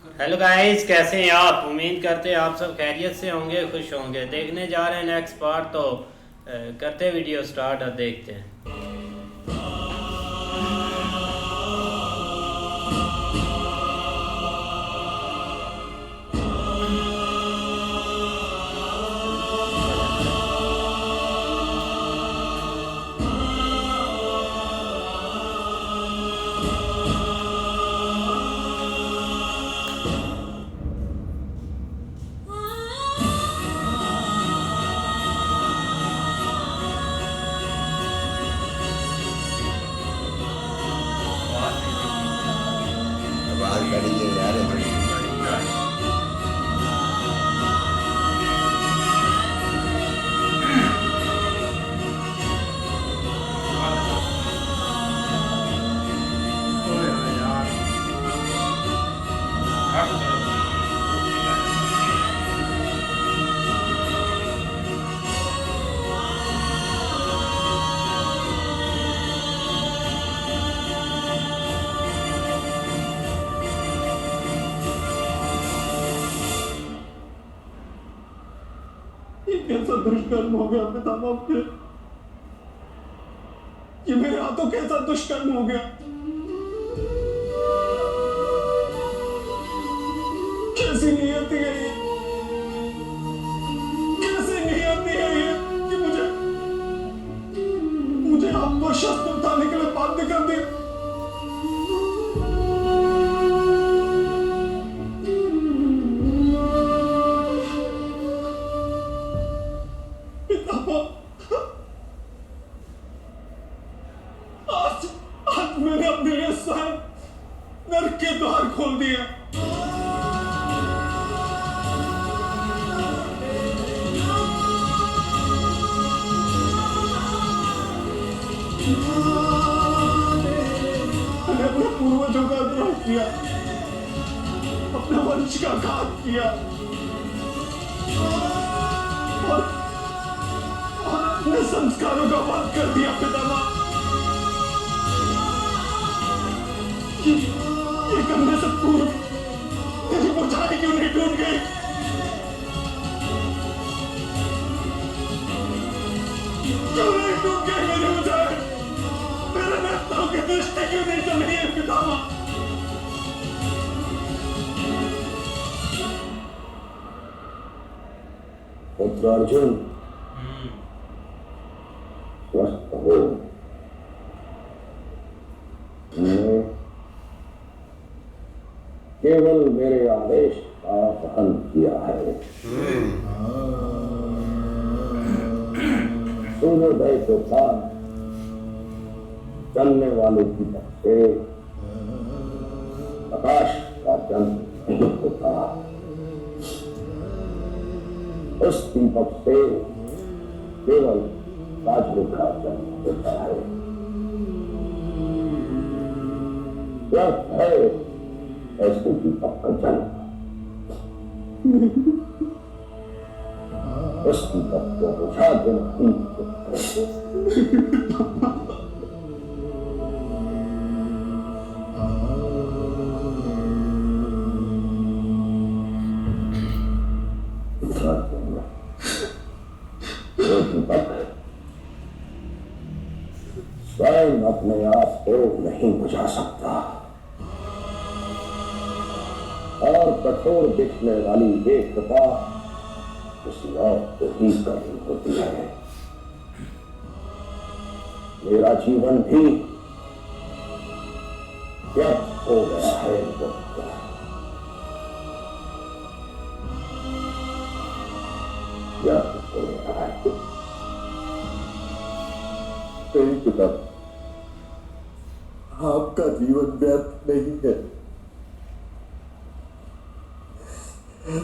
Hello guys, कैसे हैं आप? उम्मीद करते हैं आप सब खैरियत से होंगे, खुश होंगे। देखने जा रहे हैं नेक्स्ट पार्ट, तो करते वीडियो स्टार्ट और देखते हैं। आवाज बड़ी है यार। ये कैसा दुष्कर्म हो गया पितामह पे? ये मेरे हाथों कैसा दुष्कर्म हो गया? कैसी नियति है ये? कैसी नियति है ये कि मुझे आपको शस्त्र उठाने के लिए बाध्य कर दिया? आज आज मैंने अपने लिए स्वयं नरक के द्वार खोल दिए। मैंने अपने पूर्वजों का द्रोह किया, अपने वंश का घात किया और अपने संस्कारों का वध कर दिया पितामह। ये करने से पूर्व मेरी बुझाई क्यों नहीं टूट गई? क्यों नहीं टूट गई मेरी बुझाई? मेरे नेताओं की दृष्टि क्यों नहीं चल रही है पितामह? पुत्र अर्जुन, स्वस्थ हो। मैंने केवल मेरे आदेश का पालन किया है। सूर्योदय के बाद चलने वाले दीपक से प्रकाश का जन्म नहीं होता। उस दीपक से केवल राजू का जन्म होता है। व्यर्थ है ऐसे दीपक का जन्म। उस दीपक को बुझा देना स्वयं अपने आप को नहीं बुझा सकता और कठोर दिखने वाली ये कृपा किसी और को ही करनी होती है। मेरा जीवन भी व्यर्थ हो गया है। व्यर्थ हो गया है। पिता, आपका जीवन व्यर्थ नहीं है।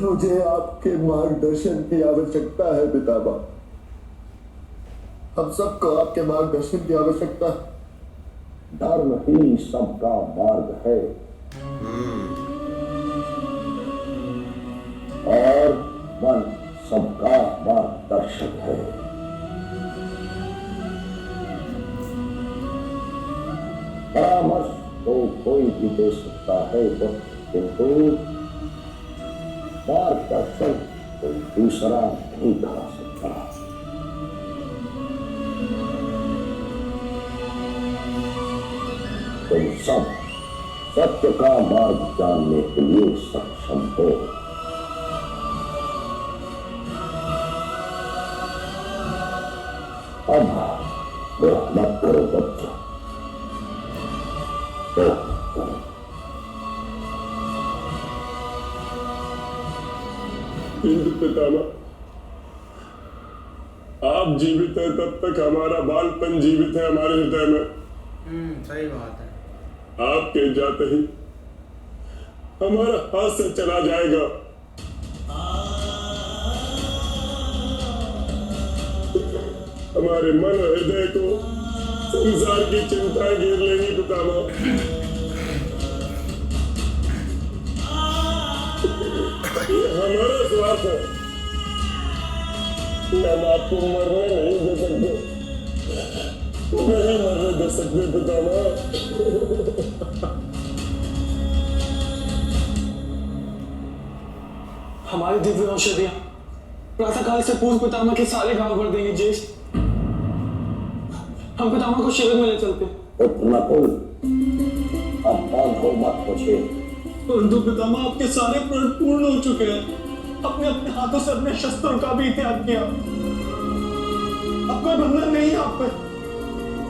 मुझे आपके मार्गदर्शन की आवश्यकता है पितामह। हम सबको आपके मार्गदर्शन की आवश्यकता है। धर्म ही सबका मार्ग है और मन सबका मार्गदर्शक है। परामर्श तो कोई भी दे सकता है, किंतु दूसरा नहीं कहा सकता। तुम सब सत्य का मार्ग जानने के लिए सक्षम हो। अब बुरा मत करो बच्चों, हिंद पितामह, आप जीवित हैं तब तक हमारा बालपन जीवित है हमारे हृदय में। सही बात है। आपके जाते ही हमारा हाथ से चला जाएगा। हमारे मन और हृदय को संसार की चिंताएं घेर लेंगी पितामह। ये हमारा स्वार्थ है, हम आपको मरने नहीं दे सकते, नहीं मरने दे सकते पितामह। हमारी दिव्य औषधियां प्रातःकाल से पूर्व पितामह के सारे गांव भर देंगे। ज्येष्ठ, हम पितामह को शिविर में ले चलते। नकुल, अब बांधो मत मुझे। परंतु पितामह आपके सारे प्रण पूर्ण हो चुके हैं। अपने अपने हाथों से अपने शस्त्रों का भी त्याग किया। अब कोई बंधन नहीं है आप पे।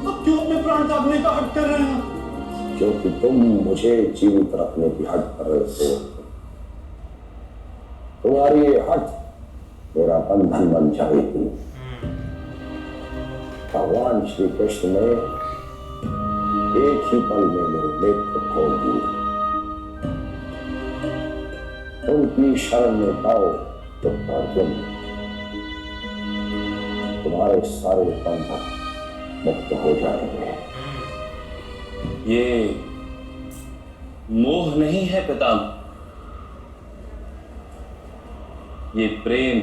अब क्यों अपने प्राण त्यागने का हक कर रहे हैं? क्योंकि तुम मुझे जीवित रखने की हट कर रहे हो। तुम्हारी ये हट मेरा बंधन बन जाएगी। भगवान श्री कृष्ण ने एक ही पल में मेरे नेत्र खोल दिए। उनकी शरण में पाओ तो अर्जुन, तुम्हारे सारे बंधन मुक्त हो जाएंगे। ये मोह नहीं है पितामह, ये प्रेम।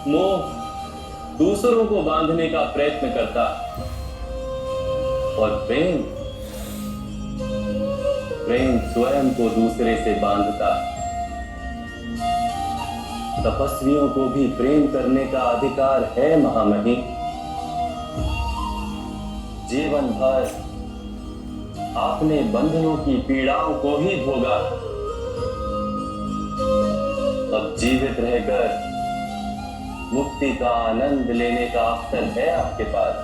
मोह दूसरों को बांधने का प्रयत्न करता और प्रेम स्वयं को दूसरे से बांधता। तपस्वियों को भी प्रेम करने का अधिकार है महामहिम। जीवन भर आपने बंधनों की पीड़ाओं को ही भोगा। अब जीवित रहकर मुक्ति का आनंद लेने का अवसर है आपके पास।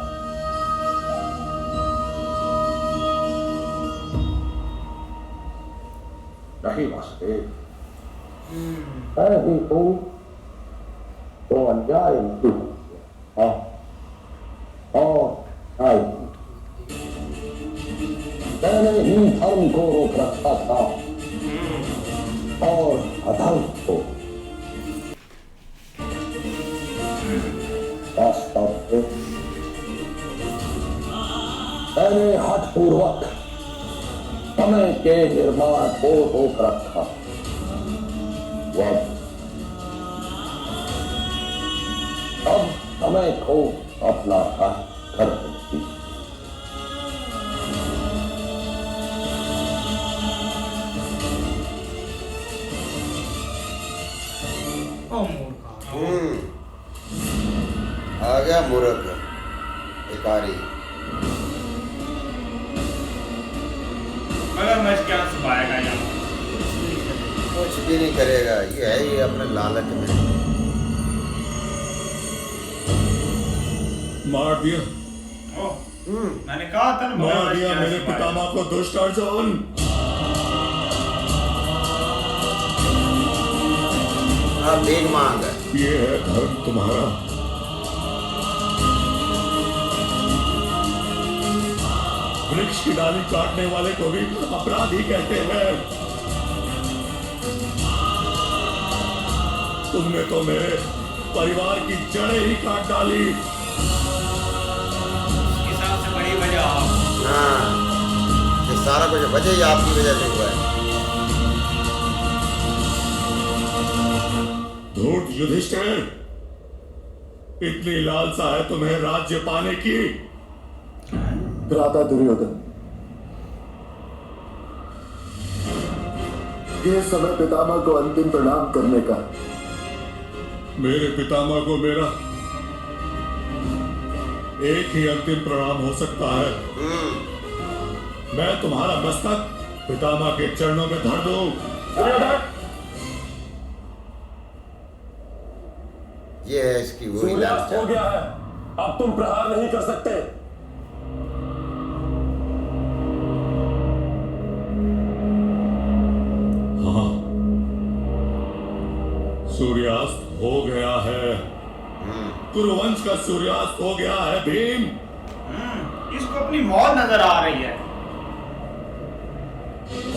नहीं वासुदेव, नहीं तो अन्याय नहीं। और मैंने ही धर्म को रोक रखा था और अधर्म को। वास्तव में मैंने हठपूर्वक समय के निर्माण को रोक रखा। अब समय को अपना हाथ कर सकती। आ गया मूर्ख भिखारी। मगरमच्छ क्या छुपाएगा यहाँ? कुछ भी नहीं करेगा, ये है ही अपने लालच में। मार दिया। मैंने कहा था ना, मार दिया मेरे पितामह को दुष्ट अर्जुन। अब भीख मांग। ये है धर्म तुम्हारा। वृक्ष की डाली काटने वाले को भी अपराधी कहते हैं। तुमने तो मेरे परिवार की जड़ें ही काट डाली। इसकी सबसे बड़ी वजह आप। हाँ, ये सारा कुछ वजह ही आपकी वजह से हुआ है। धूर्त युधिष्ठिर, इतनी लालसा है तुम्हें राज्य पाने की? भ्राता दुर्योधन, ये समय पितामह को अंतिम प्रणाम करने का। मेरे पितामह को मेरा एक ही अंतिम प्रणाम हो सकता है। मैं तुम्हारा मस्तक पितामह के चरणों में धर दूं। ये है इसकी वही सूर्यास्त हो लालच। गया है, अब तुम प्रहार नहीं कर सकते। हाँ, सूर्यास्त हो गया है। कुरुवंश का सूर्यास्त हो गया है भीम। इसको अपनी मौत नजर आ रही है।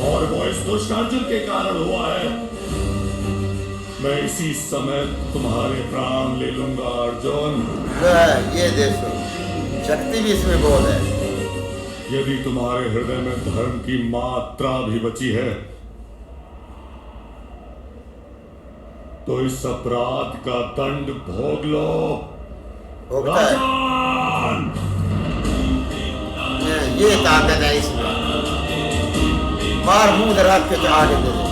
और वो इस दुष्ट अर्जुन के कारण हुआ है। मैं इसी समय तुम्हारे प्राण ले लूंगा अर्जुन। ये देखो शक्ति भी इसमें बहुत है। यदि तुम्हारे हृदय में धर्म की मात्रा भी बची है तो इस अपराध का दंड भोग लो। भोगता है। राजन! ये ताकत है इसमें। मार मुंह दराज के आगे दे दे।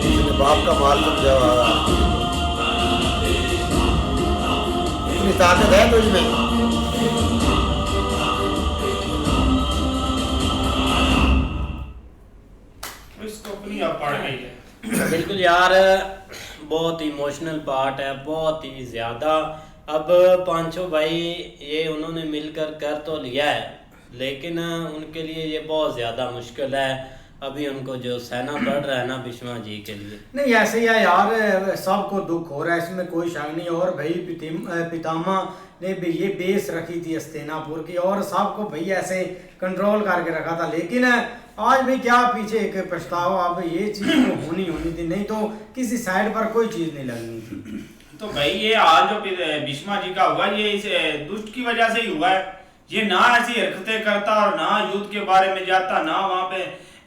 इसने बाप का माल समझा होगा। इतनी ताकत है तो इसमें। इसको अपनी अब पड़ गई है। बिल्कुल यार, बहुत इमोशनल पार्ट है, बहुत ही ज़्यादा। अब पांचों भाई ये उन्होंने मिलकर कर तो लिया है, लेकिन उनके लिए ये बहुत ज़्यादा मुश्किल है। अभी उनको जो सहना पड़ रहा है ना भीष्मा जी के लिए। नहीं ऐसे ही है यार, सबको दुख हो रहा है, इसमें कोई शक नहीं। और भाई पितामह ने भी ये बेस रखी थी हस्तिनापुर की, और सबको भाई ऐसे कंट्रोल करके रखा था। लेकिन आज भी क्या पीछे एक पछतावा, अब ये चीज़ तो होनी थी, नहीं तो किसी साइड पर कोई चीज़ नहीं लगनी थी। तो भाई ये आज जो भीष्मा जी का हुआ, ये इस दुष्ट की वजह से ही हुआ है। ये ना ऐसी हरकतें करता और ना युद्ध के बारे में जाता, ना वहाँ पे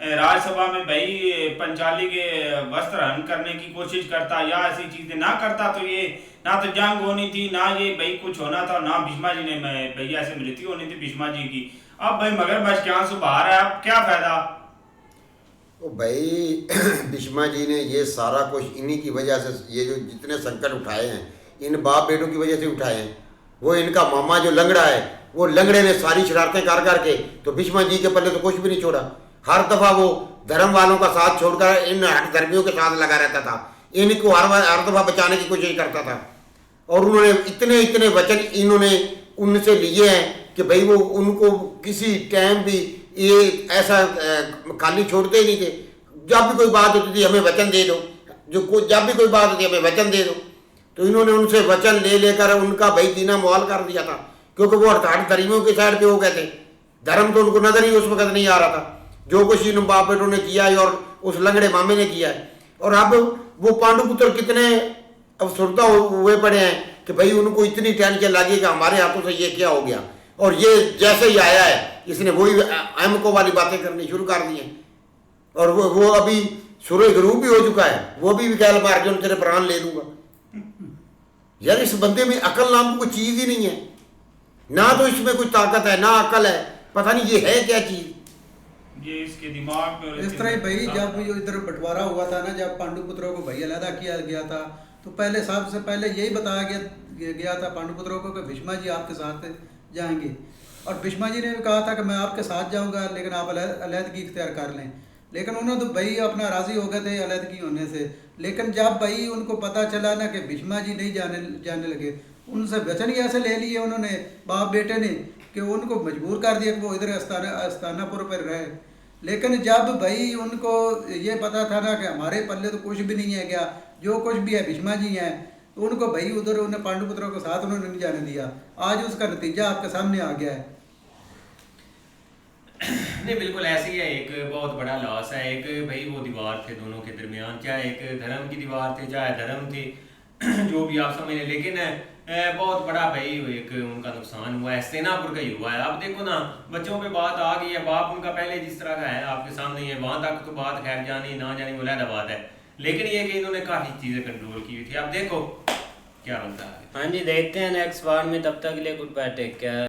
राज्यसभा में भाई पंचाली के वस्त्र हरण करने की कोशिश करता, या ऐसी चीजें ना करता तो ये ना तो जंग होनी थी, ना ये भाई कुछ होना था, ना भीष्मा जी ने भाई ऐसे मृत्यु होनी थी भीष्मा जी की। अब भाई मगरमच्छ के आंसू बहा रहा है, अब क्या फायदा। तो भाई भीष्मा जी ने ये सारा कुछ इन्हीं की वजह से, ये जो जितने संकट उठाए हैं इन बाप बेटों की वजह से उठाए हैं। वो इनका मामा जो लंगड़ा है, वो लंगड़े ने सारी शरारतें कर करके तो भीष्मा जी के पल्ले तो कुछ भी नहीं छोड़ा। हर दफा वो धर्म वालों का साथ छोड़कर इन हट धर्मियों के साथ लगा रहता था, इनको हर दफा बचाने की कोशिश करता था। और उन्होंने इतने वचन इन्होंने उनसे लिए हैं कि भाई वो उनको किसी टाइम भी ये ऐसा खाली छोड़ते ही नहीं थे। जब भी कोई बात होती थी हमें वचन दे दो, जब भी कोई बात होती हमें वचन दे दो। तो इन्होंने उनसे वचन ले लेकर उनका भाई जीना मुहाल कर दिया था, क्योंकि वो हट धर्मियों के साइड पे हो गए थे। धर्म तो उनको नजर ही उस वक्त नहीं आ रहा था, जो कुछ इन बाप बेटों ने किया है और उस लंगड़े मामे ने किया है। और अब वो पांडुपुत्र कितने अवसुरता हुए पड़े हैं कि भाई उनको इतनी टेंशन लगी कि हमारे हाथों से ये क्या हो गया। और ये जैसे ही आया है इसने वही अहमको वाली बातें करनी शुरू कर दी हैं। और वो अभी सूर्य गुरु भी हो चुका है, वो भी विकैल मार के तेरे प्राण ले लूंगा। यार इस बंदे में अकल नाम की कोई चीज ही नहीं है, ना तो इसमें कोई ताकत है ना अकल है, पता नहीं ये है क्या चीज। ये इसके दिमाग में इस तरह ही भाई जब जो इधर बंटवारा हुआ था ना, जब पांडुपुत्रों को भाई अलहदा किया गया था, तो पहले सबसे पहले यही बताया गया था पांडुपुत्रों को कि भीष्मा जी आपके साथ जाएंगे। और भीष्मा जी ने भी कहा था कि मैं आपके साथ जाऊंगा, लेकिन आप अलहदगी इख्तियार कर लें। लेकिन उन्होंने तो भाई अपना राजी हो गए थे अलहदगी होने से। लेकिन जब भाई उनको पता चला ना कि भीष्मा जी नहीं जाने लगे, उनसे वचन ही ऐसे ले लिए उन्होंने बाप बेटे ने कि उनको मजबूर कर दिया कि वो इधर हस्तिनापुर पर रहे। लेकिन जब भाई उनको ये पता था ना कि हमारे पल्ले तो कुछ भी नहीं है, क्या जो कुछ भी है भीष्मा जी हैं, तो उनको भाई उधर उन्हें पांडुपुत्रों के साथ उन्होंने नहीं जाने दिया। आज उसका नतीजा आपके सामने आ गया है। नहीं बिल्कुल ऐसे ही है, एक बहुत बड़ा लॉस है। एक भाई वो दीवार थे दोनों के दरमियान, चाहे एक धर्म की दीवार थी चाहे धर्म थी, जो भी आप समझ लें, लेकिन बहुत बड़ा भाई एक उनका नुकसान हुआ है, हस्तिनापुर का ही हुआ है। अब देखो ना बच्चों पे बात आ गई है, बाप उनका पहले जिस तरह का है आपके सामने ही है, वहां तक तो बात खैर जानी ना जानी मुलायदा बात है, लेकिन ये कि इन्होंने काफी चीजें कंट्रोल की हुई थी। अब देखो क्या बनता है। हाँ जी, देखते हैं नेक्स्ट बार में, तब तक के लिए गुड बाय, टेक केयर।